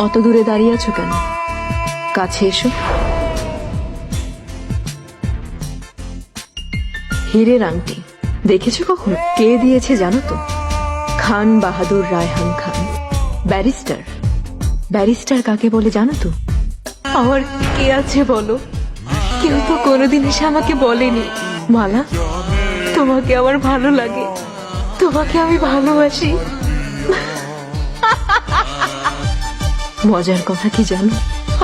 অত দূরে দাঁড়িয়ে আছো কেন? কাছে এসো। হীরের আংটি দেখেছো কখনো? কে দিয়েছে জানো তো? খান বাহাদুর রায়হান খান, ব্যারিস্টার। ব্যারিস্টার কাকে বলে জানো তো? আমার কে আছে বলো? কেউ তো কোনোদিন এসে আমাকে বলেনি, মালা তোমাকে আমার ভালো লাগে, তোমাকে আমি ভালোবাসি। মজার কথা কি জানো,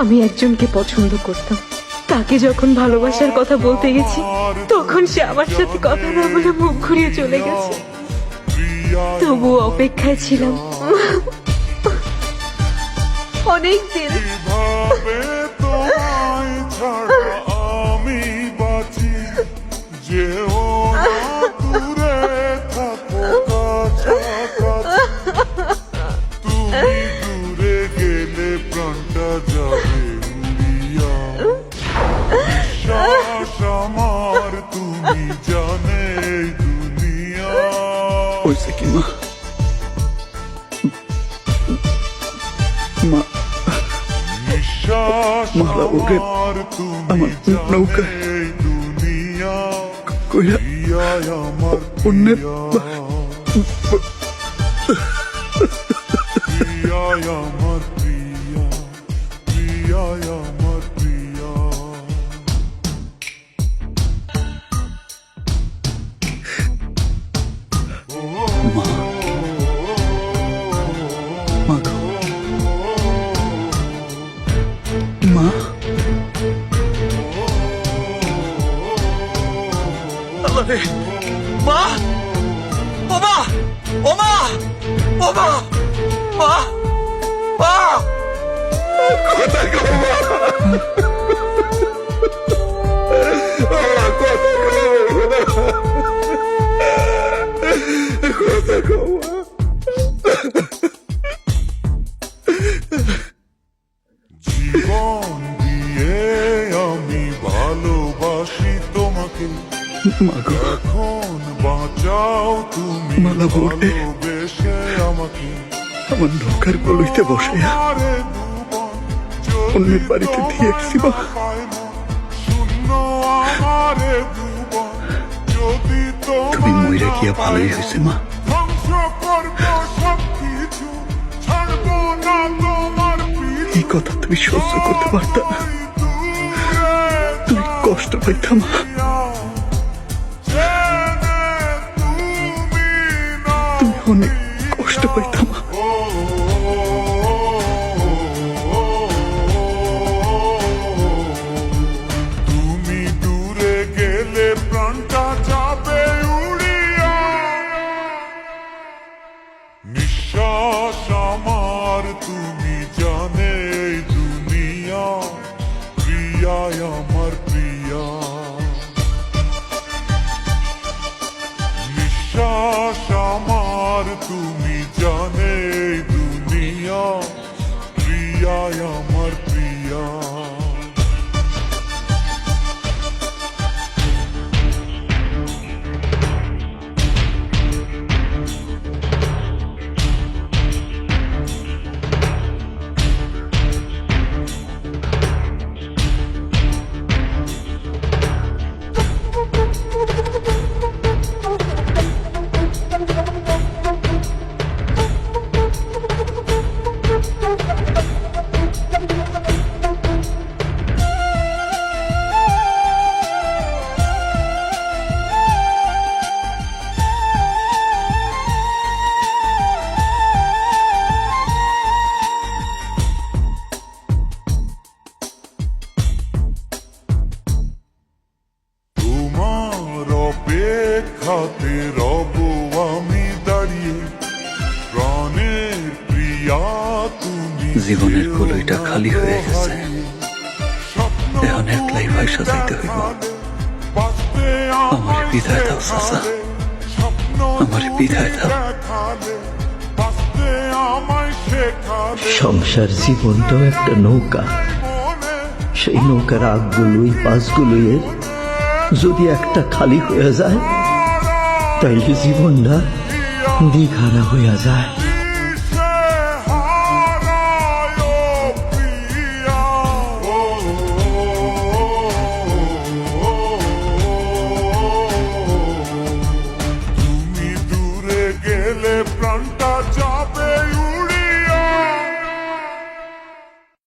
আমি একজনকে পছন্দ করতাম, তাকে যখন ভালোবাসার কথা বলতে গেছি তখন সে আমার সাথে কথা না বলে মুখ ঘুরিয়ে চলে গেছে। তবু অপেক্ষায় ছিলাম অনেক দিন। আমি বাঁচি যেও না দূরে থাকো কাছাকাছি, তুমি দূরে গেলে প্রাণটা যাবে উড়িয়া। বিশ্বাস আমার তুমি জানে এই দুনিয়া। হয়েছে কি মা? মা বিশ্বাস মালা ওরে আমার তুমি আমার নৌকা জানে এই দুনিয়া। কইরা প্রিয়ায় আমার অন্যের প্রিয়ায় আমার প্রিয়া, প্রিয়ায় আমার প্রিয়া। মা মা গো, মা আল্লাহরে, মা ও মা ও মা ও মা মা মা কোথায় গো মা? কোথায় গো মা? জীবন দিয়ে আমি ভালোবাসি তোমাকে, মা গো, এখন বাঁচাও তুমি মালা বউরে ভালোবেসে আমাকে। আমার নৌকার গলইতে বসে আমারে ভুবন অন্যের বাড়িতে দিয়ে এসছি মা। শূন্য আমারে ভুবন যদি তুমি মইরা গিয়া ভালোই হয়েছে মা। ধ্বংস করবো সবকিছু, ছাড়বো না তোমার পিছু। এই কথা তুমি সহ্য করতে পারতা না, তুমি কষ্ট পাইতা মা। তুমি অনেক কষ্ট পাইতা মা। তুমি দূরে গেলে প্রাণটা যাবে উড়িয়া। নিঃশ্বাস আমার তুমি জানে এই দুনিয়া। প্রিয়ায় আমার প্রিয়া, নিঃশ্বাস আমার তুমি জানে এই দুনিয়া। প্রিয়ায় আমার প্রিয়া। তোমার অপেক্ষাতে রব আমি দাঁড়িয়ে, প্রাণের প্রিয়া তুমি। জীবনের কলইটা খালি হয়ে গেছে, এখন একলাই ভাইসা যাইতে হইব। আমার বিদায় দাও চাচা, আমার বিদায় দাও। সংসার জীবনটাও একটা নৌকা, সেই নৌকার আগগুলোই পাশগুলোই যদি একটা খালি হয়ে যায় তাইলে জীবনটা দিঘারা হইয়া যায়। প্রাণটা